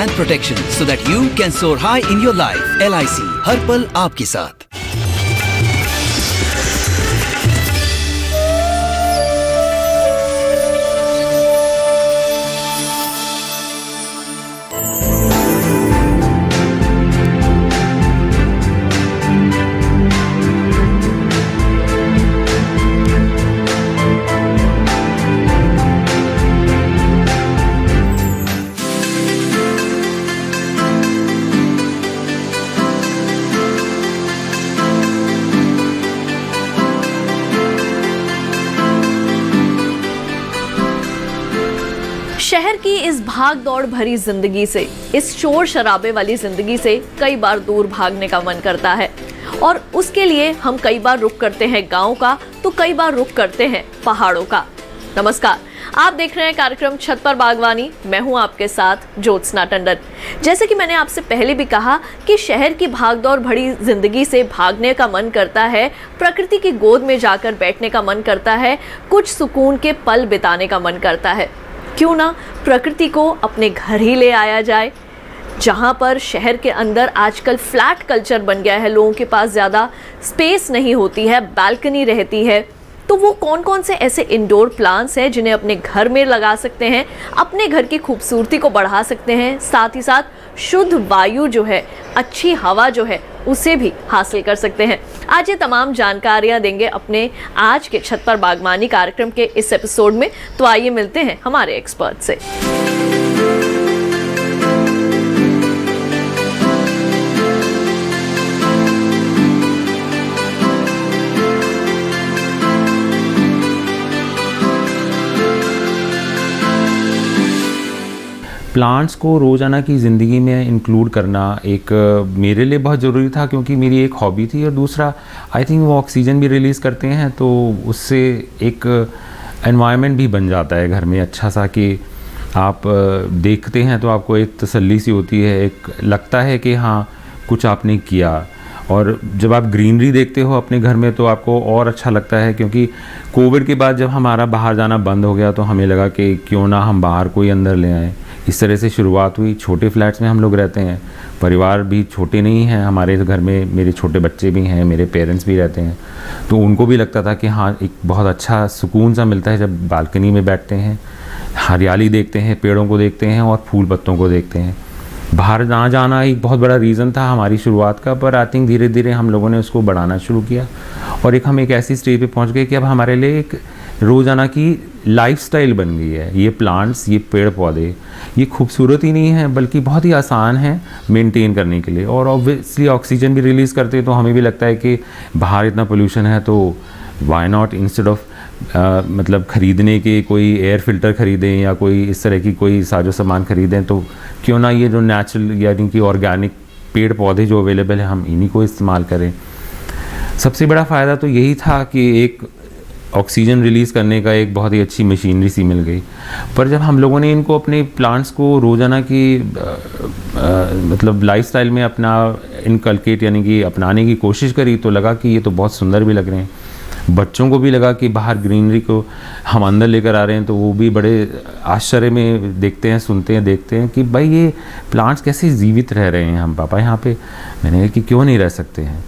and protection so that you can soar high in your life. LIC हर पल आपके साथ। शहर की इस भाग दौड़ भरी जिंदगी से, इस शोर शराबे वाली जिंदगी से कई बार दूर भागने का मन करता है और उसके लिए हम कई बार रुख करते हैं गांव का, तो कई बार रुख करते हैं पहाड़ों का। नमस्कार, आप देख रहे हैं कार्यक्रम छत पर बागवानी। मैं हूं आपके साथ ज्योत्सना टंडन। जैसे कि मैंने आपसे पहले भी कहा कि शहर की भागदौड़ भरी जिंदगी से भागने का मन करता है, प्रकृति की गोद में जाकर बैठने का मन करता है, कुछ सुकून के पल बिताने का मन करता है। क्यों ना प्रकृति को अपने घर ही ले आया जाए। जहाँ पर शहर के अंदर आजकल फ्लैट कल्चर बन गया है, लोगों के पास ज़्यादा स्पेस नहीं होती है, बालकनी रहती है, तो वो कौन कौन से ऐसे इंडोर प्लांट्स हैं जिन्हें अपने घर में लगा सकते हैं, अपने घर की खूबसूरती को बढ़ा सकते हैं, साथ ही साथ शुद्ध वायु जो है, अच्छी हवा जो है, उसे भी हासिल कर सकते हैं। आज ये तमाम जानकारियां देंगे अपने आज के छत पर बागवानी कार्यक्रम के इस एपिसोड में। तो आइए मिलते हैं हमारे एक्सपर्ट से। प्लांट्स को रोज़ाना की ज़िंदगी में इंक्लूड करना एक मेरे लिए बहुत ज़रूरी था, क्योंकि मेरी एक हॉबी थी और दूसरा आई थिंक वो ऑक्सीजन भी रिलीज़ करते हैं, तो उससे एक एनवायरनमेंट भी बन जाता है घर में अच्छा सा कि आप देखते हैं तो आपको एक तसल्ली सी होती है, एक लगता है कि हाँ कुछ आपने किया। और जब आप ग्रीनरी देखते हो अपने घर में तो आपको और अच्छा लगता है, क्योंकि कोविड के बाद जब हमारा बाहर जाना बंद हो गया तो हमें लगा कि क्यों ना हम बाहर कोई अंदर ले आएँ। इस तरह से शुरुआत हुई। छोटे फ्लैट्स में हम लोग रहते हैं, परिवार भी छोटे नहीं हैं, हमारे घर में मेरे छोटे बच्चे भी हैं, मेरे पेरेंट्स भी रहते हैं, तो उनको भी लगता था कि हाँ एक बहुत अच्छा सुकून सा मिलता है जब बालकनी में बैठते हैं, हरियाली देखते हैं, पेड़ों को देखते हैं और फूल पत्तों को देखते हैं। बाहर ना जाना एक बहुत बड़ा रीज़न था हमारी शुरुआत का, पर आई थिंक धीरे धीरे हम लोगों ने उसको बढ़ाना शुरू किया और हम एक ऐसी स्टेज पे पहुंच गए कि अब हमारे लिए एक रोज़ाना की लाइफस्टाइल बन गई है। ये प्लांट्स, ये पेड़ पौधे, ये खूबसूरत ही नहीं है बल्कि बहुत ही आसान है मेंटेन करने के लिए, और ऑब्वियसली ऑक्सीजन भी रिलीज़ करते हैं। तो हमें भी लगता है कि बाहर इतना पोल्यूशन है तो वाई नॉट, इंस्टेड ऑफ मतलब ख़रीदने के कोई एयर फिल्टर ख़रीदें या कोई इस तरह की कोई साजो सामान ख़रीदें, तो क्यों ना ये जो नेचुरल यानी कि ऑर्गेनिक पेड़ पौधे जो अवेलेबल हैं हम इन्हीं को इस्तेमाल करें। सबसे बड़ा फ़ायदा तो यही था कि एक ऑक्सीजन रिलीज़ करने का एक बहुत ही अच्छी मशीनरी सी मिल गई। पर जब हम लोगों ने इनको अपने प्लांट्स को रोज़ाना की मतलब लाइफस्टाइल में अपना इनकलकेट यानी कि अपनाने की कोशिश करी, तो लगा कि ये तो बहुत सुंदर भी लग रहे हैं। बच्चों को भी लगा कि बाहर ग्रीनरी को हम अंदर लेकर आ रहे हैं, तो वो भी बड़े आश्चर्य में देखते हैं, सुनते हैं, देखते हैं कि भाई ये प्लांट्स कैसे जीवित रह रहे हैं हम पापा यहाँ पे। मैंने कहा कि क्यों नहीं रह सकते हैं,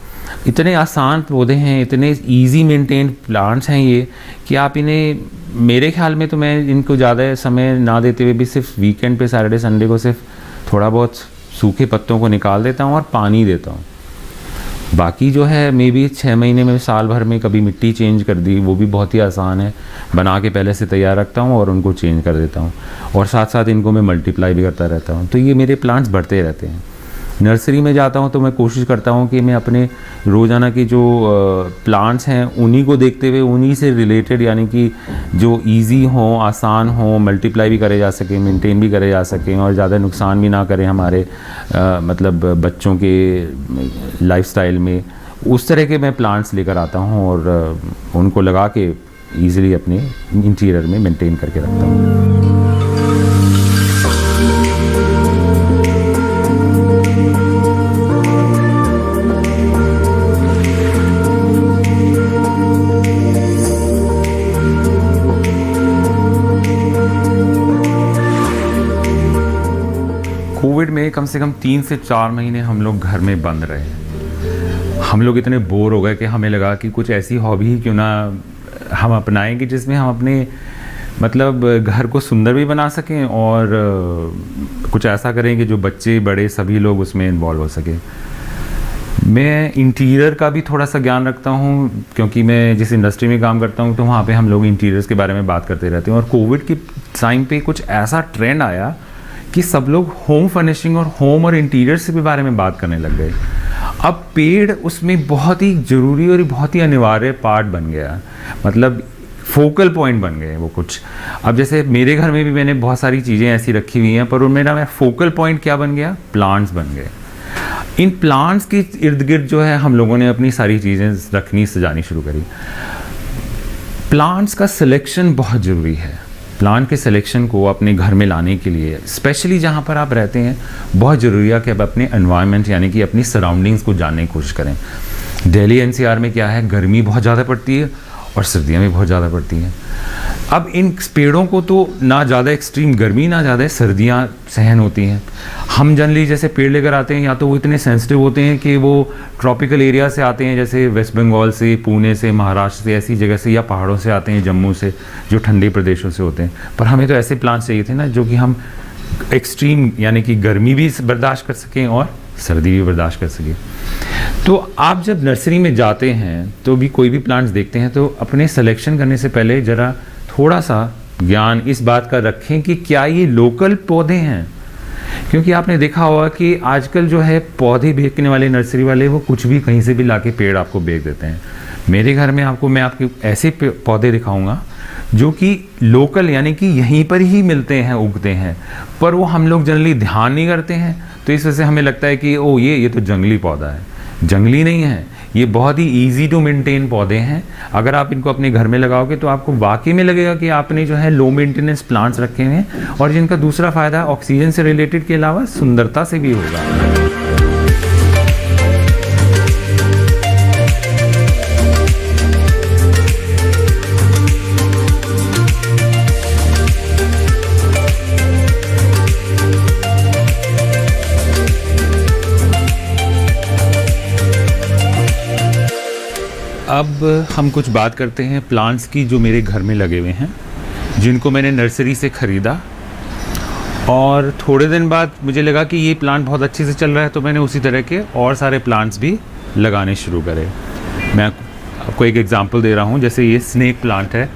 इतने आसान पौधे हैं, इतने इजी मेंटेन प्लांट्स हैं ये कि आप इन्हें, मेरे ख्याल में तो मैं इनको ज़्यादा समय ना देते हुए भी सिर्फ वीकेंड पे सैटरडे संडे को सिर्फ थोड़ा बहुत सूखे पत्तों को निकाल देता हूँ और पानी देता हूँ। बाकी जो है मे बी 6 महीने में, साल भर में कभी मिट्टी चेंज कर दी, वो भी बहुत ही आसान है, बना के पहले से तैयार रखता हूँ और उनको चेंज कर देता हूँ, और साथ साथ इनको मैं मल्टीप्लाई भी करता रहता हूँ। तो ये मेरे प्लांट्स बढ़ते रहते हैं। नर्सरी में जाता हूँ तो मैं कोशिश करता हूँ कि मैं अपने रोज़ाना की जो प्लांट्स हैं उन्हीं को देखते हुए, उन्हीं से रिलेटेड यानी कि जो इजी हों, आसान हों, मल्टीप्लाई भी करे जा सकें, मेंटेन भी करे जा सकें और ज़्यादा नुकसान भी ना करें हमारे मतलब बच्चों के लाइफस्टाइल में। उस तरह के मैं प्लांट्स लेकर आता हूँ और उनको लगा के ईज़िली अपने इंटीरियर में मेंटेन करके रखता हूँ। कोविड में कम से कम 3 से 4 महीने हम लोग घर में बंद रहे। हम लोग इतने बोर हो गए कि हमें लगा कि कुछ ऐसी हॉबी ही क्यों ना हम अपनाएं कि जिसमें हम अपने मतलब घर को सुंदर भी बना सकें और कुछ ऐसा करें कि जो बच्चे बड़े सभी लोग उसमें इन्वॉल्व हो सके। मैं इंटीरियर का भी थोड़ा सा ज्ञान रखता हूँ क्योंकि मैं जिस इंडस्ट्री में काम करता हूँ तो वहाँ पे हम लोग इंटीरियर्स के बारे में बात करते रहते हैं। और कोविड के टाइम पे कुछ ऐसा ट्रेंड आया कि सब लोग होम फर्निशिंग और होम और इंटीरियर्स के बारे में बात करने लग गए। अब पेड़ उसमें बहुत ही ज़रूरी और बहुत ही अनिवार्य पार्ट बन गया, मतलब फोकल पॉइंट बन गए वो कुछ। अब जैसे मेरे घर में भी मैंने बहुत सारी चीज़ें ऐसी रखी हुई हैं, पर उनमें ना फोकल पॉइंट क्या बन गया, प्लांट्स बन गए। इन प्लांट्स के इर्द गिर्द जो है हम लोगों ने अपनी सारी चीज़ें रखनी सजानी शुरू करी। प्लांट्स का सिलेक्शन बहुत ज़रूरी है। प्लांट के सिलेक्शन को अपने घर में लाने के लिए स्पेशली जहाँ पर आप रहते हैं बहुत ज़रूरी है कि आप अपने एनवायरनमेंट यानी कि अपनी सराउंडिंग्स को जानने की कोशिश करें। दिल्ली एनसीआर में क्या है, गर्मी बहुत ज़्यादा पड़ती है और सर्दियाँ भी बहुत ज़्यादा पड़ती हैं। अब इन पेड़ों को तो ना ज़्यादा एक्सट्रीम गर्मी ना ज़्यादा सर्दियाँ सहन होती हैं। हम जनरली जैसे पेड़ लेकर आते हैं या तो वो इतने सेंसिटिव होते हैं कि वो ट्रॉपिकल एरिया से आते हैं, जैसे वेस्ट बंगाल से, पुणे से, महाराष्ट्र से, ऐसी जगह से, या पहाड़ों से आते हैं, जम्मू से, जो ठंडे प्रदेशों से होते हैं। पर हमें तो ऐसे प्लांट्स चाहिए थे ना जो कि हम एक्सट्रीम यानी कि गर्मी भी बर्दाश्त कर सकें और सर्दी भी बर्दाश्त कर सकें। तो आप जब नर्सरी में जाते हैं तो भी कोई भी प्लांट्स देखते हैं तो अपने सिलेक्शन करने से पहले ज़रा थोड़ा सा ज्ञान इस बात का रखें कि क्या ये लोकल पौधे हैं। क्योंकि आपने देखा होगा कि आजकल जो है पौधे बेचने वाले नर्सरी वाले वो कुछ भी कहीं से भी लाके पेड़ आपको बेच देते हैं। मेरे घर में मैं आपको ऐसे पौधे दिखाऊंगा जो कि लोकल यानी कि यहीं पर ही मिलते हैं, उगते हैं, पर वो हम लोग जनरली ध्यान नहीं करते हैं। तो इस वजह से हमें लगता है कि ओ ये तो जंगली पौधा है। जंगली नहीं है, ये बहुत ही ईजी टू मेंटेन पौधे हैं। अगर आप इनको अपने घर में लगाओगे तो आपको वाकई में लगेगा कि आपने जो है लो मेंटेनेंस प्लांट्स रखे हुए हैं, और जिनका दूसरा फ़ायदा ऑक्सीजन से रिलेटेड के अलावा सुंदरता से भी होगा। अब हम कुछ बात करते हैं प्लांट्स की जो मेरे घर में लगे हुए हैं, जिनको मैंने नर्सरी से ख़रीदा, और थोड़े दिन बाद मुझे लगा कि ये प्लांट बहुत अच्छे से चल रहा है तो मैंने उसी तरह के और सारे प्लांट्स भी लगाने शुरू करे। मैं आपको एक एग्जांपल दे रहा हूँ। जैसे ये स्नेक प्लांट है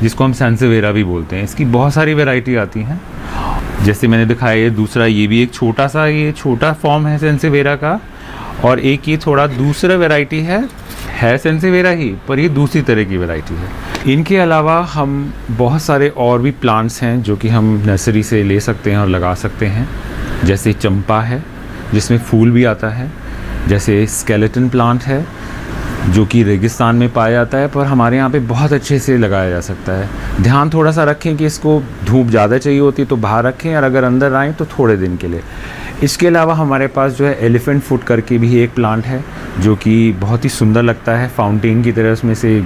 जिसको हम सैंसेवेरा भी बोलते हैं। इसकी बहुत सारी वैरायटी आती हैं, जैसे मैंने दिखाया ये दूसरा, ये भी एक छोटा फॉर्म है सैंसेवेरा का, और एक ये थोड़ा दूसरा वैरायटी है सैंसेवेरा ही, पर ये दूसरी तरह की वैरायटी है। इनके अलावा हम बहुत सारे और भी प्लांट्स हैं जो कि हम नर्सरी से ले सकते हैं और लगा सकते हैं। जैसे चंपा है जिसमें फूल भी आता है, जैसे स्केलेटन प्लांट है जो कि रेगिस्तान में पाया जाता है पर हमारे यहाँ पे बहुत अच्छे से लगाया जा सकता है। ध्यान थोड़ा सा रखें कि इसको धूप ज़्यादा चाहिए होती है तो बाहर रखें, और अगर अंदर आएँ तो थोड़े दिन के लिए। इसके अलावा हमारे पास जो है एलिफेंट फुट करके भी एक प्लांट है जो कि बहुत ही सुंदर लगता है, फाउंटेन की तरह उसमें से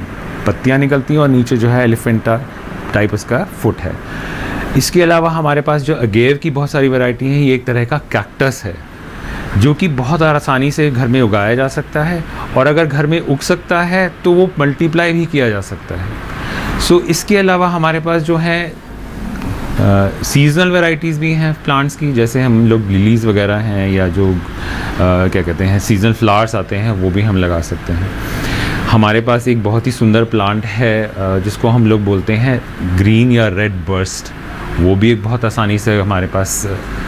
पत्तियाँ निकलती हैं और नीचे जो है एलिफेंटा टाइप उसका फुट है। इसके अलावा हमारे पास जो अगेव की बहुत सारी वैरायटी है, ये एक तरह का कैक्टस है जो कि बहुत आसानी से घर में उगाया जा सकता है, और अगर घर में उग सकता है तो वो मल्टीप्लाई भी किया जा सकता है। सो इसके अलावा हमारे पास जो है सीजनल वैरायटीज़ भी हैं प्लांट्स की, जैसे हम लोग लिलीज़ वगैरह हैं, या जो क्या कहते हैं सीजनल फ्लावर्स आते हैं वो भी हम लगा सकते हैं। हमारे पास एक बहुत ही सुंदर प्लांट है जिसको हम लोग बोलते हैं ग्रीन या रेड बर्स्ट। वो भी एक बहुत आसानी से हमारे पास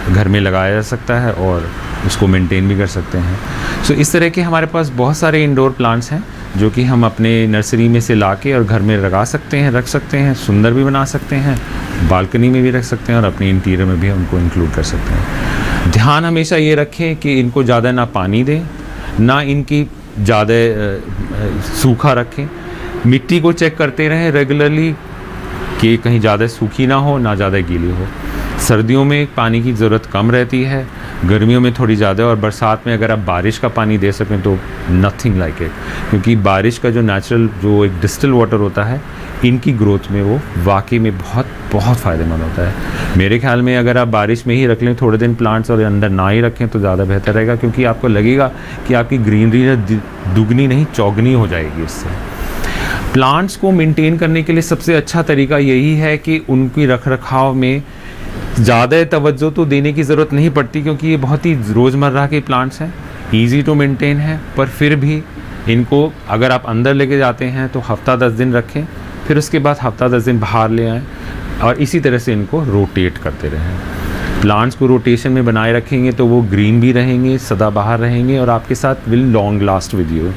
घर में लगाया जा सकता है और उसको मेंटेन भी कर सकते हैं। सो इस तरह के हमारे पास बहुत सारे इंडोर प्लांट्स हैं जो कि हम अपने नर्सरी में से लाके और घर में लगा सकते हैं, रख सकते हैं, सुंदर भी बना सकते हैं, बालकनी में भी रख सकते हैं और अपने इंटीरियर में भी उनको इंक्लूड कर सकते हैं। ध्यान हमेशा ये रखें कि इनको ज़्यादा ना पानी दें, ना इनकी ज़्यादा सूखा रखें। मिट्टी को चेक करते रहें रेगुलरली कि कहीं ज़्यादा सूखी ना हो ना ज़्यादा गीली हो। सर्दियों में पानी की ज़रूरत कम रहती है, गर्मियों में थोड़ी ज़्यादा, और बरसात में अगर आप बारिश का पानी दे सकें तो नथिंग लाइक इट, क्योंकि बारिश का जो नेचुरल जो एक डिस्टिल वाटर होता है इनकी ग्रोथ में वो वाकई में बहुत बहुत फ़ायदेमंद होता है। मेरे ख्याल में अगर आप बारिश में ही रख लें थोड़े दिन प्लांट्स और अंदर ना ही रखें तो ज़्यादा बेहतर रहेगा, क्योंकि आपको लगेगा कि आपकी ग्रीनरी दुगनी नहीं चौगनी हो जाएगी इससे। प्लांट्स को मेंटेन करने के लिए सबसे अच्छा तरीका यही है कि उनकी रख रखाव में ज़्यादा तवज्जो तो देने की ज़रूरत नहीं पड़ती, क्योंकि ये बहुत ही रोज़मर्रा के प्लांट्स हैं, ईजी टू मेंटेन है। पर फिर भी इनको अगर आप अंदर लेके जाते हैं तो हफ्ता 10 दिन रखें, फिर उसके बाद हफ्ता 10 दिन बाहर ले आएँ, और इसी तरह से इनको रोटेट करते रहें। प्लांट्स को रोटेशन में बनाए रखेंगे तो वो ग्रीन भी रहेंगे, सदाबहार रहेंगे, और आपके साथ will long last with you.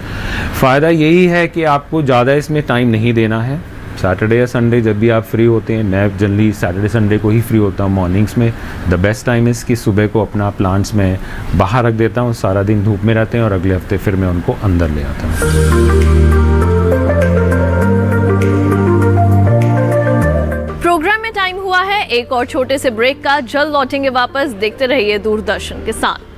फ़ायदा यही है कि आपको ज़्यादा इसमें टाइम नहीं देना है। सैटरडे या संडे जब भी आप फ्री होते हैं, मैं जनरली सैटरडे संडे को ही फ्री होता हूँ मॉर्निंग्स में। द बेस्ट टाइम इज़ कि सुबह को अपना प्लांट्स में बाहर रख देता हूँ, सारा दिन धूप में रहते हैं, और अगले हफ्ते फिर मैं उनको अंदर ले आता हूँ। प्रोग्राम में टाइम हुआ है एक और छोटे से ब्रेक का। जल्द लौटेंगे वापस, देखते रहिए दूरदर्शन के साथ।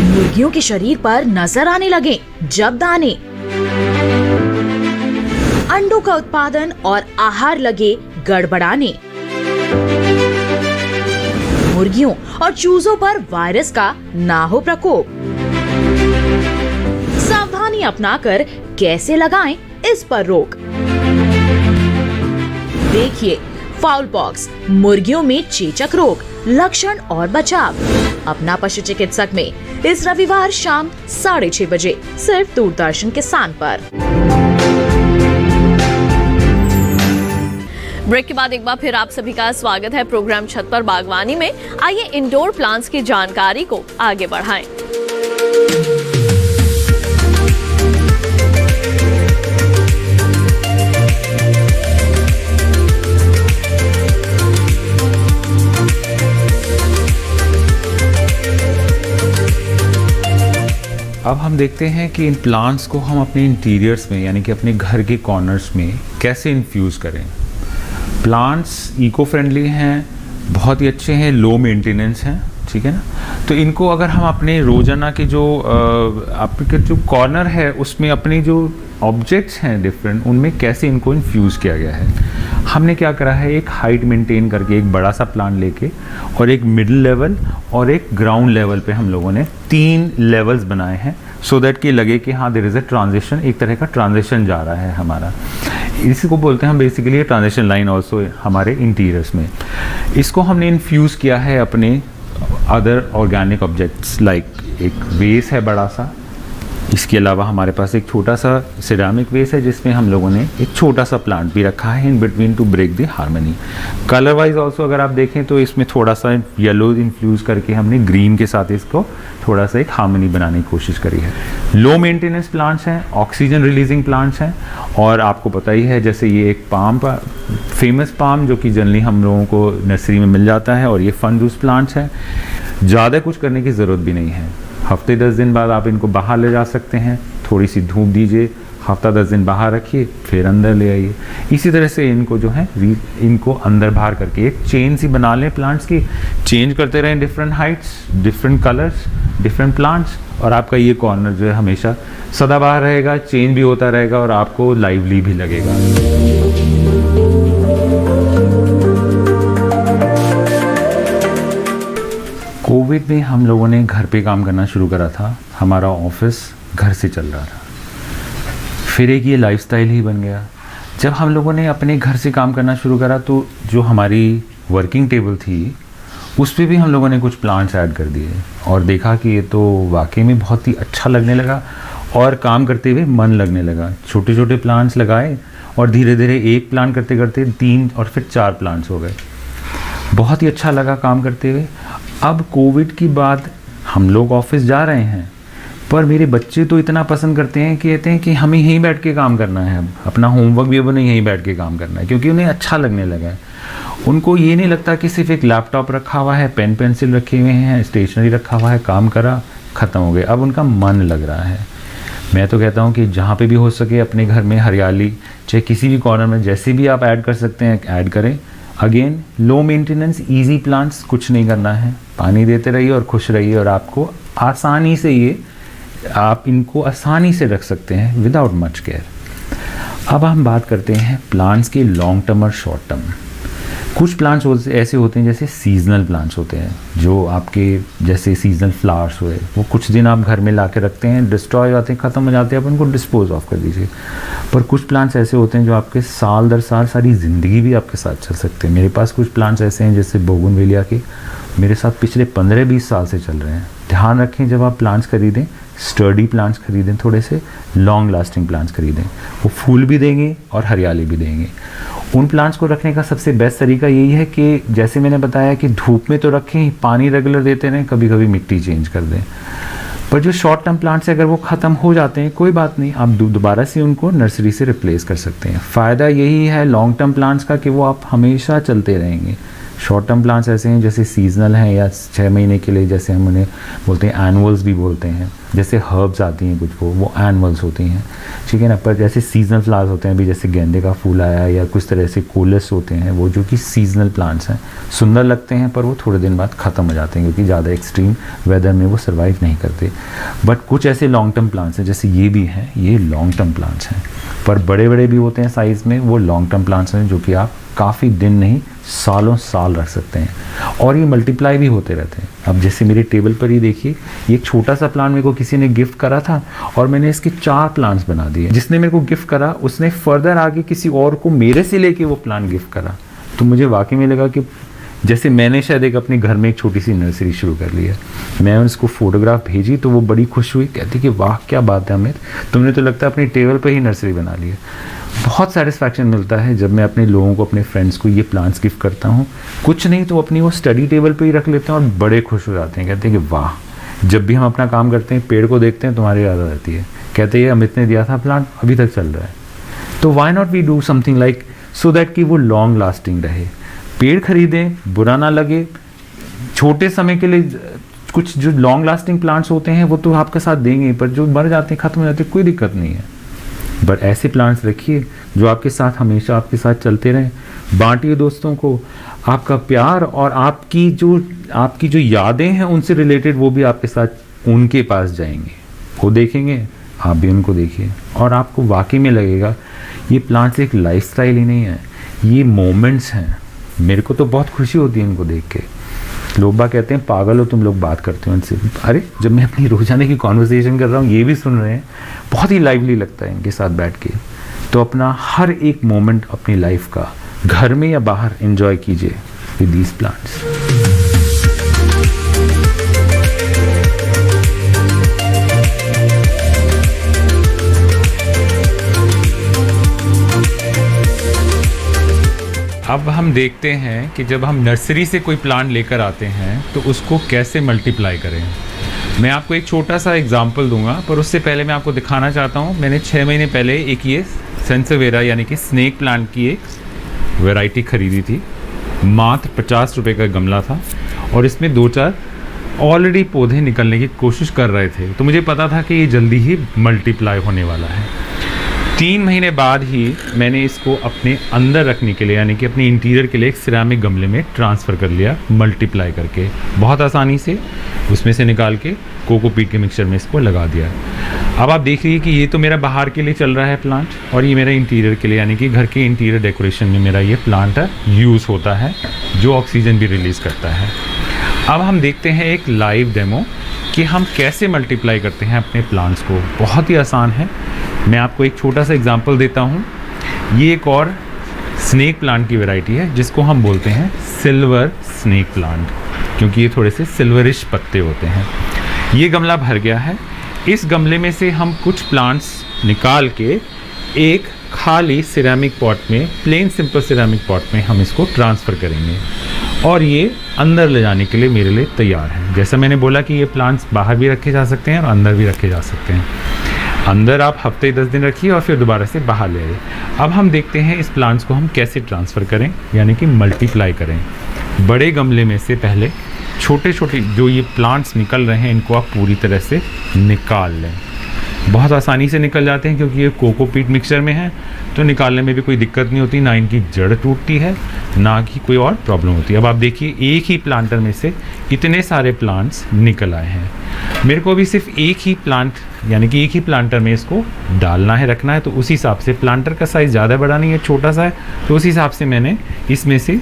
मुर्गियों के शरीर पर नजर आने लगे जब दाने, अंडों का उत्पादन और आहार लगे गड़बड़ाने, मुर्गियों और चूजों पर वायरस का ना हो प्रकोप, सावधानी अपनाकर कैसे लगाएं इस पर रोक। देखिए फाउल पॉक्स, मुर्गियों में चेचक रोग, लक्षण और बचाव, अपना पशु चिकित्सक में इस रविवार शाम 6:30 बजे सिर्फ दूरदर्शन किसान पर। ब्रेक के बाद एक बार फिर आप सभी का स्वागत है प्रोग्राम छत पर बागवानी में। आइए इंडोर प्लांट्स की जानकारी को आगे बढ़ाएं। अब हम देखते हैं कि इन प्लांट्स को हम अपने इंटीरियर्स में, यानी कि अपने घर के कॉर्नर्स में कैसे इन्फ्यूज़ करें। प्लांट्स इको फ्रेंडली हैं, बहुत ही अच्छे हैं, लो मेंटेनेंस हैं, ठीक है ना। तो इनको अगर हम अपने रोज़ाना के जो आपके जो कॉर्नर है उसमें अपनी जो ऑब्जेक्ट्स हैं डिफरेंट, उनमें कैसे इनको इन्फ्यूज़ किया गया है। हमने क्या करा है, एक हाइट मेंटेन करके एक बड़ा सा प्लांट लेके और एक मिडिल लेवल और एक ग्राउंड लेवल पे हम लोगों ने 3 लेवल्स बनाए हैं, सो दैट कि लगे कि हाँ देयर इज़ अ ट्रांजिशन, एक तरह का ट्रांजिशन जा रहा है हमारा। इसी को बोलते हैं हम बेसिकली ट्रांजिशन लाइन ऑल्सो हमारे इंटीरियर्स में। इसको हमने इन्फ्यूज़ किया है अपने अदर ऑर्गेनिक ऑब्जेक्ट्स, लाइक एक वेस है बड़ा सा, इसके अलावा हमारे पास एक छोटा सा सिरामिक वेस है जिसमें हम लोगों ने एक छोटा सा प्लांट भी रखा है in between to break the harmony. Colour wise also अगर आप देखें तो इसमें थोड़ा सा येलो इन्फ्यूज़ करके हमने ग्रीन के साथ इसको थोड़ा सा एक हार्मनी बनाने की कोशिश करी है। लो मेंटेनेंस प्लांट्स हैं, ऑक्सीजन रिलीजिंग प्लांट्स हैं, और आपको पता ही है जैसे ये एक पाम फेमस पाम जो कि जनरली हम लोगों को नर्सरी में मिल जाता है, और ये फंडूस प्लांट्स हैं। ज़्यादा कुछ करने की ज़रूरत भी नहीं है। हफ्ते 10 दिन बाद आप इनको बाहर ले जा सकते हैं, थोड़ी सी धूप दीजिए, हफ्ता 10 दिन बाहर रखिए, फिर अंदर ले आइए। इसी तरह से इनको जो है इनको अंदर बाहर करके एक चेन सी बना लें प्लांट्स की, चेंज करते रहें different Heights, different colours, different plants, और आपका ये कॉर्नर जो है हमेशा सदाबहार रहेगा, चेंज भी होता रहेगा और आपको लाइवली भी लगेगा। कोविड में हम लोगों ने घर पे काम करना शुरू करा था, हमारा ऑफिस घर से चल रहा था, फिर एक ये लाइफस्टाइल ही बन गया। जब हम लोगों ने अपने घर से काम करना शुरू करा तो जो हमारी वर्किंग टेबल थी उस पर भी हम लोगों ने कुछ प्लांट्स ऐड कर दिए, और देखा कि ये तो वाकई में बहुत ही अच्छा लगने लगा और काम करते हुए मन लगने लगा। छोटे छोटे प्लांट्स लगाए और धीरे धीरे एक प्लांट करते करते 3 और फिर 4 प्लांट्स हो गए। बहुत ही अच्छा लगा काम करते हुए। अब कोविड की बाद हम लोग ऑफिस जा रहे हैं, पर मेरे बच्चे तो इतना पसंद करते हैं कि कहते हैं कि हमें यहीं बैठ के काम करना है, अपना होमवर्क भी अब यहीं बैठ के काम करना है, क्योंकि उन्हें अच्छा लगने लगा है। उनको ये नहीं लगता कि सिर्फ एक लैपटॉप रखा हुआ है, पेन पेंसिल रखे हुए हैं, स्टेशनरी रखा हुआ है, काम करा ख़त्म हो गया। अब उनका मन लग रहा है। मैं तो कहता हूँ कि जहाँ पे भी हो सके अपने घर में हरियाली, चाहे किसी भी कॉर्नर में जैसे भी आप ऐड कर सकते हैं ऐड करें। Again low maintenance easy plants, कुछ नहीं करना है, पानी देते रहिए और खुश रहिए, और आपको आसानी से आप इनको आसानी से रख सकते हैं विदाउट मच केयर। अब हम बात करते हैं प्लांट्स के लॉन्ग टर्म और शॉर्ट टर्म। कुछ प्लांट्स ऐसे होते हैं जैसे सीजनल प्लांट्स होते हैं, जो आपके जैसे सीजनल फ्लावर्स हुए, वो कुछ दिन आप घर में ला के रखते हैं, डिस्ट्रॉय हो जाते हैं, ख़त्म हो जाते हैं, आप उनको डिस्पोज ऑफ कर दीजिए। पर कुछ प्लांट्स ऐसे होते हैं जो आपके साल दर साल सारी ज़िंदगी भी आपके साथ चल सकते हैं। मेरे पास कुछ प्लांट्स ऐसे हैं जैसे बोगनवेलिया के, मेरे साथ पिछले 15-20 साल से चल रहे हैं। ध्यान रखें जब आप प्लांट्स खरीदें, स्टर्डी प्लांट्स खरीदें, थोड़े से लॉन्ग लास्टिंग प्लांट्स खरीदें, वो फूल भी देंगे और हरियाली भी देंगे। उन प्लांट्स को रखने का सबसे बेस्ट तरीका यही है कि जैसे मैंने बताया कि धूप में तो रखें, पानी रेगुलर देते रहें, कभी कभी मिट्टी चेंज कर दें। पर जो शॉर्ट टर्म प्लांट्स है अगर वो ख़त्म हो जाते हैं कोई बात नहीं, आप दोबारा से उनको नर्सरी से रिप्लेस कर सकते हैं। फ़ायदा यही है लॉन्ग टर्म प्लांट्स का कि वो आप हमेशा चलते रहेंगे। शॉर्ट टर्म प्लांट्स ऐसे हैं जैसे सीजनल हैं या 6 महीने के लिए, जैसे हम उन्हें बोलते हैं एनुअल्स भी बोलते हैं, जैसे हर्ब्स आती हैं कुछ वो एनुअल्स होती हैं, ठीक है ना। पर जैसे सीजनल फ्लावर्स होते हैं अभी जैसे गेंदे का फूल आया या कुछ तरह से कोलस होते हैं, वो जो कि सीजनल प्लांट्स हैं, सुंदर लगते हैं पर वो थोड़े दिन बाद ख़त्म हो जाते हैं क्योंकि ज़्यादा एक्सट्रीम वेदर में वो सर्वाइव नहीं करते। बट कुछ ऐसे लॉन्ग टर्म प्लांट्स हैं जैसे ये भी हैं, ये लॉन्ग टर्म प्लांट्स हैं, पर बड़े बड़े भी होते हैं साइज़ में, वो लॉन्ग टर्म प्लांट्स हैं जो कि आप काफ़ी दिन नहीं सालों साल रख सकते हैं और ये मल्टीप्लाई भी होते रहते हैं। अब जैसे मेरे टेबल पर ही देखिए, ये एक छोटा सा प्लांट मेरे को किसी ने गिफ्ट करा था और मैंने इसके 4 प्लांट्स बना दिए। जिसने मेरे को गिफ्ट करा उसने फर्दर आगे किसी और को मेरे से लेके वो प्लांट गिफ्ट करा, तो मुझे वाकई में लगा कि जैसे मैंने शायद एक अपने घर में एक छोटी सी नर्सरी शुरू कर ली है। मैं उसको फ़ोटोग्राफ भेजी तो वो बड़ी खुश हुई, कहती कि वाह क्या बात है अमित, तुमने तो लगता है अपनी टेबल पर ही नर्सरी बना ली है। बहुत सेटिस्फैक्शन मिलता है जब मैं अपने लोगों को, अपने फ्रेंड्स को ये प्लांट्स गिफ्ट करता हूँ। कुछ नहीं तो अपनी वो स्टडी टेबल पे ही रख लेते हैं और बड़े खुश हो जाते हैं, कहते हैं कि वाह, जब भी हम अपना काम करते हैं पेड़ को देखते हैं तुम्हारी याद आ जाती है, कहते हैं अमित ने दिया था प्लांट अभी तक चल रहा है। तो why not we do something like so that कि वो लॉन्ग लास्टिंग रहे। पेड़ खरीदें, बुरा ना लगे, छोटे समय के लिए कुछ जो लॉन्ग लास्टिंग प्लांट्स होते हैं वो तो आपके साथ देंगे, पर जो मर जाते हैं, ख़त्म हो जाते हैं, कोई दिक्कत नहीं है। बट ऐसे प्लांट्स रखिए जो आपके साथ हमेशा आपके साथ चलते रहें। बांटिए दोस्तों को, आपका प्यार और आपकी जो यादें हैं उनसे रिलेटेड वो भी आपके साथ उनके पास जाएंगे, वो देखेंगे, आप भी उनको देखिए और आपको वाकई में लगेगा ये प्लांट्स एक लाइफस्टाइल ही नहीं है, ये मोमेंट्स हैं। मेरे को तो बहुत खुशी होती है इनको देख के। लोग बाग कहते हैं पागल हो तुम लोग बात करते हो इनसे, अरे जब मैं अपनी रोजाना की कॉन्वर्सेशन कर रहा हूँ ये भी सुन रहे हैं, बहुत ही लाइवली लगता है इनके साथ बैठ के। तो अपना हर एक मोमेंट अपनी लाइफ का घर में या बाहर एंजॉय कीजिए विद दीज प्लांट्स। अब हम देखते हैं कि जब हम नर्सरी से कोई प्लांट लेकर आते हैं तो उसको कैसे मल्टीप्लाई करें। मैं आपको एक छोटा सा एग्जांपल दूंगा, पर उससे पहले मैं आपको दिखाना चाहता हूं, मैंने 6 महीने पहले एक ये सेंसेवेरा यानी कि स्नेक प्लांट की एक वैरायटी खरीदी थी। मात्र 50 रुपये का गमला था और इसमें 2-4 ऑलरेडी पौधे निकलने की कोशिश कर रहे थे, तो मुझे पता था कि ये जल्दी ही मल्टीप्लाई होने वाला है। 3 महीने बाद ही मैंने इसको अपने अंदर रखने के लिए यानी कि अपने इंटीरियर के लिए एक सिरामिक गमले में ट्रांसफ़र कर लिया, मल्टीप्लाई करके बहुत आसानी से उसमें से निकाल के कोकोपीट के मिक्सचर में इसको लगा दिया। अब आप देख लीजिए कि ये तो मेरा बाहर के लिए चल रहा है प्लांट और ये मेरा इंटीरियर के लिए यानी कि घर के इंटीरियर डेकोरेशन में मेरा ये प्लांट यूज़ होता है जो ऑक्सीजन भी रिलीज़ करता है। अब हम देखते हैं एक लाइव डेमो कि हम कैसे मल्टीप्लाई करते हैं अपने प्लांट्स को। बहुत ही आसान है, मैं आपको एक छोटा सा एग्जांपल देता हूँ। ये एक और स्नेक प्लांट की वैरायटी है जिसको हम बोलते हैं सिल्वर स्नेक प्लांट, क्योंकि ये थोड़े से सिल्वरिश पत्ते होते हैं। ये गमला भर गया है, इस गमले में से हम कुछ प्लांट्स निकाल के एक खाली सिरेमिक पॉट में, प्लेन सिंपल सिरेमिक पॉट में हम इसको ट्रांसफ़र करेंगे और ये अंदर ले जाने के लिए मेरे लिए तैयार है। जैसा मैंने बोला कि ये प्लांट्स बाहर भी रखे जा सकते हैं और अंदर भी रखे जा सकते हैं। अंदर आप हफ्ते 10 दिन रखिए और फिर दोबारा से बाहर ले आइए। अब हम देखते हैं इस प्लांट्स को हम कैसे ट्रांसफ़र करें यानी कि मल्टीप्लाई करें। बड़े गमले में से पहले छोटे छोटे जो ये प्लांट्स निकल रहे हैं इनको आप पूरी तरह से निकाल लें। बहुत आसानी से निकल जाते हैं क्योंकि ये कोकोपीट मिक्सचर में है, तो निकालने में भी कोई दिक्कत नहीं होती, ना इनकी जड़ टूटती है, ना कि कोई और प्रॉब्लम होती है। अब आप देखिए एक ही प्लांटर में से इतने सारे प्लांट्स निकल आए हैं। मेरे को भी सिर्फ एक ही प्लांट यानी कि एक ही प्लांटर में इसको डालना है, रखना है, तो उस हिसाब से प्लांटर का साइज़ ज़्यादा बड़ा नहीं है, छोटा सा है, तो उस हिसाब से मैंने इसमें से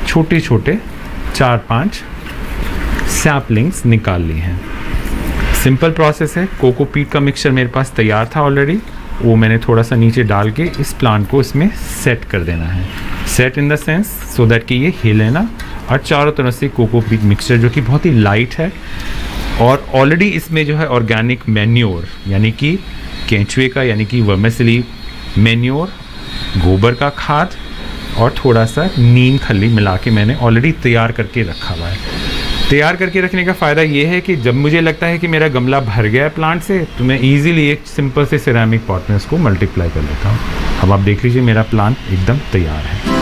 छोटे छोटे 4-5 सैपलिंग्स निकाल ली हैं। सिंपल प्रोसेस है। कोकोपीट का मिक्सचर मेरे पास तैयार था ऑलरेडी, वो मैंने थोड़ा सा नीचे डाल के इस प्लांट को इसमें सेट कर देना है। Set in the sense so that कि ये हिले ना, और चारों तरफ से कोकोपीट मिक्सचर जो कि बहुत ही लाइट है, और ऑलरेडी इसमें जो है ऑर्गेनिक मैन्योर यानी कि केंचुए का यानी कि वर्मिसेली मैन्योर, गोबर का खाद और थोड़ा सा नीम खली मिला के मैंने ऑलरेडी तैयार करके रखा हुआ है। तैयार करके रखने का फ़ायदा ये है कि जब मुझे लगता है कि मेरा गमला भर गया है प्लांट से, तो मैं ईज़िली एक सिंपल से सिरेमिक पॉट में इसको मल्टीप्लाई कर लेता हूँ। अब आप देख लीजिए मेरा प्लांट एकदम तैयार है।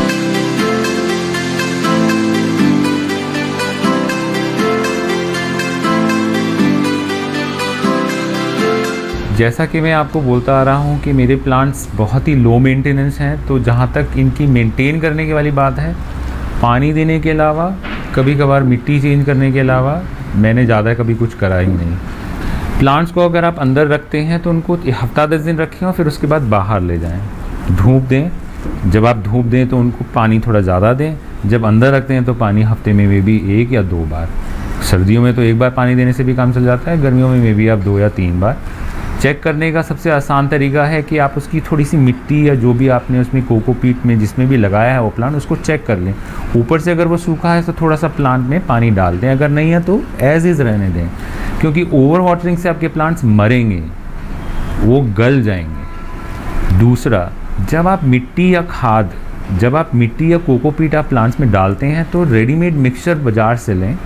जैसा कि मैं आपको बोलता आ रहा हूँ कि मेरे प्लांट्स बहुत ही लो मेंटेनेंस हैं, तो जहाँ तक इनकी मेंटेन करने की वाली बात है, पानी देने के अलावा, कभी कभार मिट्टी चेंज करने के अलावा मैंने ज़्यादा कभी कुछ करा ही नहीं। प्लांट्स को अगर आप अंदर रखते हैं तो उनको हफ्ता 10 दिन रखें और फिर उसके बाद बाहर ले जाएं, धूप दें। जब आप धूप दें तो उनको पानी थोड़ा ज़्यादा दें। जब अंदर रखते हैं तो पानी हफ्ते में भी 1 या 2 बार। सर्दियों में तो 1 बार पानी देने से भी काम चल जाता है, गर्मियों में भी आप 2 या 3 बार। चेक करने का सबसे आसान तरीका है कि आप उसकी थोड़ी सी मिट्टी या जो भी आपने उसमें कोकोपीट में जिसमें भी लगाया है वो प्लांट, उसको चेक कर लें। ऊपर से अगर वो सूखा है तो थोड़ा सा प्लांट में पानी डाल दें, अगर नहीं है तो एज इज़ रहने दें, क्योंकि ओवर वाटरिंग से आपके प्लांट्स मरेंगे, वो गल जाएंगे। दूसरा, जब आप मिट्टी या कोकोपीट आप प्लांट्स में डालते हैं तो रेडीमेड मिक्सचर बाज़ार से लें,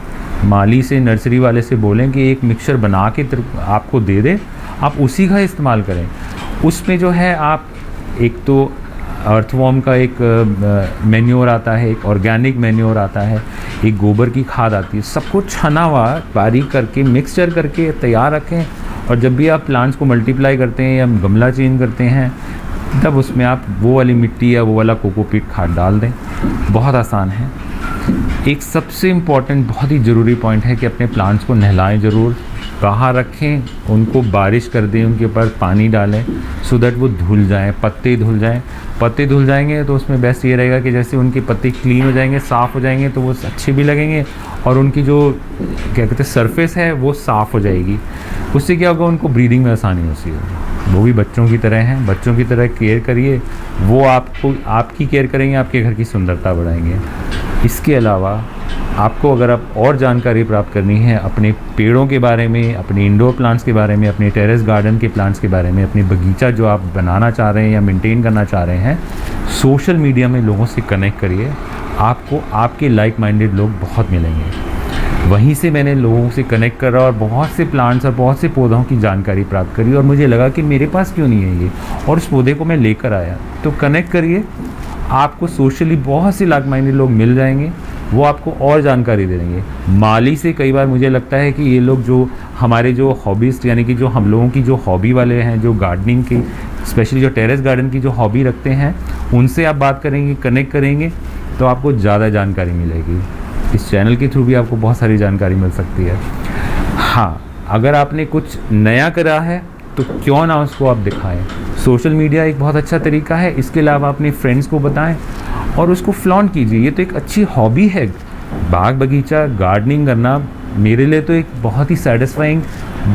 माली से, नर्सरी वाले से बोलें कि एक मिक्सचर बना के आपको दे दे, आप उसी का इस्तेमाल करें। उसमें जो है आप एक तो अर्थवॉर्म का एक मैन्योर आता है, एक ऑर्गेनिक मैन्योर आता है, एक गोबर की खाद आती है, सबको छना हुआ बारीक करके मिक्सचर करके तैयार रखें। और जब भी आप प्लांट्स को मल्टीप्लाई करते हैं या गमला चेंज करते हैं, तब उसमें आप वो वाली मिट्टी या वो वाला कोकोपीट खाद डाल दें। बहुत आसान है। एक सबसे इम्पॉर्टेंट बहुत ही ज़रूरी पॉइंट है कि अपने प्लांट्स को नहलाएं ज़रूर, बाहर रखें, उनको बारिश कर दें, उनके ऊपर पानी डालें सो दैट वो धुल जाएं, पत्ते धुल जाएं। पत्ते धुल जाएंगे तो उसमें बेस्ट ये रहेगा कि जैसे उनके पत्ते क्लीन हो जाएंगे, साफ़ हो जाएंगे, तो वो अच्छे भी लगेंगे और उनकी जो क्या कहते हैं सरफेस है वो साफ़ हो जाएगी। उससे क्या होगा, उनको ब्रीदिंग में आसानी होती है। वो भी बच्चों की तरह हैं, बच्चों की तरह केयर करिए, वो आपकी केयर करेंगे, आपके घर की सुंदरता बढ़ाएंगे। इसके अलावा आपको अगर आप और जानकारी प्राप्त करनी है अपने पेड़ों के बारे में, अपने इंडोर प्लांट्स के बारे में, अपने टेरेस गार्डन के प्लांट्स के बारे में, अपने बगीचा जो आप बनाना चाह रहे हैं या मेंटेन करना चाह रहे हैं, सोशल मीडिया में लोगों से कनेक्ट करिए। आपको आपके लाइक माइंडेड लोग बहुत मिलेंगे। वहीं से मैंने लोगों से कनेक्ट करा और बहुत से प्लांट्स और बहुत से पौधों की जानकारी प्राप्त करी और मुझे लगा कि मेरे पास क्यों नहीं है ये, और उस पौधे को मैं लेकर आया। तो कनेक्ट करिए, आपको सोशली बहुत से लाइक माइंडेड लोग मिल जाएंगे, वो आपको और जानकारी दे देंगे। माली से कई बार मुझे लगता है कि ये लोग जो हमारे जो हॉबीस्ट यानी कि जो हम लोगों की जो हॉबी वाले हैं, जो गार्डनिंग की स्पेशली जो टेरेस गार्डन की जो हॉबी रखते हैं, उनसे आप बात करेंगे, कनेक्ट करेंगे तो आपको ज़्यादा जानकारी मिलेगी। इस चैनल के थ्रू भी आपको बहुत सारी जानकारी मिल सकती है। हाँ, अगर आपने कुछ नया करा है तो क्यों ना उसको आप दिखाएं। सोशल मीडिया एक बहुत अच्छा तरीका है। इसके अलावा अपने फ्रेंड्स को बताएं और उसको फ्लॉन्ट कीजिए। ये तो एक अच्छी हॉबी है, बाग बगीचा गार्डनिंग करना मेरे लिए तो एक बहुत ही सेटिस्फाइंग,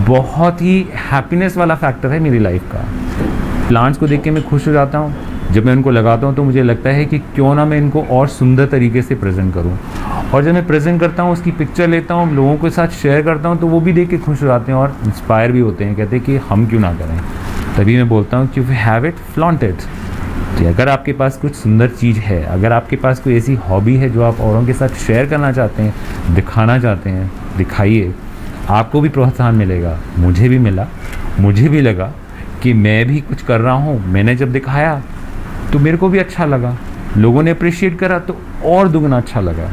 बहुत ही हैप्पीनेस वाला फैक्टर है मेरी लाइफ का। प्लांट्स को देख के मैं खुश हो जाता हूँ। जब मैं उनको लगाता हूँ तो मुझे लगता है कि क्यों ना मैं इनको और सुंदर तरीके से प्रेजेंट करूँ, और जब मैं प्रेजेंट करता हूँ उसकी पिक्चर लेता हूँ, लोगों के साथ शेयर करता हूँ, तो वो भी देख के खुश हो जाते हैं और इंस्पायर भी होते हैं, कहते हैं कि हम क्यों ना करें। तभी मैं बोलता हूँ कि if you have it, flaunt it. तो अगर आपके पास कुछ सुंदर चीज़ है, अगर आपके पास कोई ऐसी हॉबी है जो आप औरों के साथ शेयर करना चाहते हैं, दिखाना चाहते हैं, दिखाइए। आपको भी प्रोत्साहन मिलेगा, मुझे भी मिला, मुझे भी लगा कि मैं भी कुछ कर रहा हूँ। मैंने जब दिखाया तो मेरे को भी अच्छा लगा, लोगों ने अप्रिशिएट करा तो और दुगना अच्छा लगा।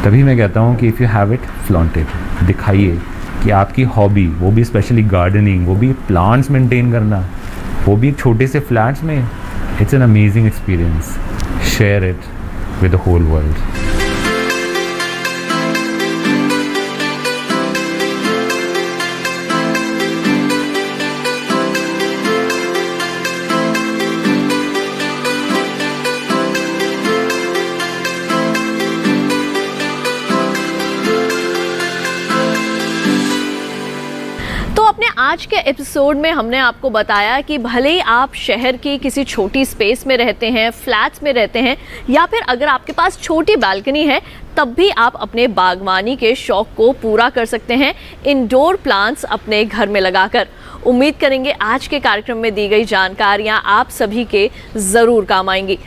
तभी मैं कहता हूँ कि if you have it, flaunt it, दिखाइए। कि आपकी हॉबी, वो भी स्पेशली गार्डनिंग, वो भी प्लांट्स मेंटेन करना, वो भी एक छोटे से फ्लैट्स में, it's an amazing experience. Share it with the whole world. तो अपने आज के एपिसोड में हमने आपको बताया कि भले ही आप शहर की किसी छोटी स्पेस में रहते हैं, फ्लैट्स में रहते हैं, या फिर अगर आपके पास छोटी बालकनी है, तब भी आप अपने बागवानी के शौक को पूरा कर सकते हैं इंडोर प्लांट्स अपने घर में लगाकर. उम्मीद करेंगे आज के कार्यक्रम में दी गई जानकारियां आप सभी के ज़रूर काम आएंगी.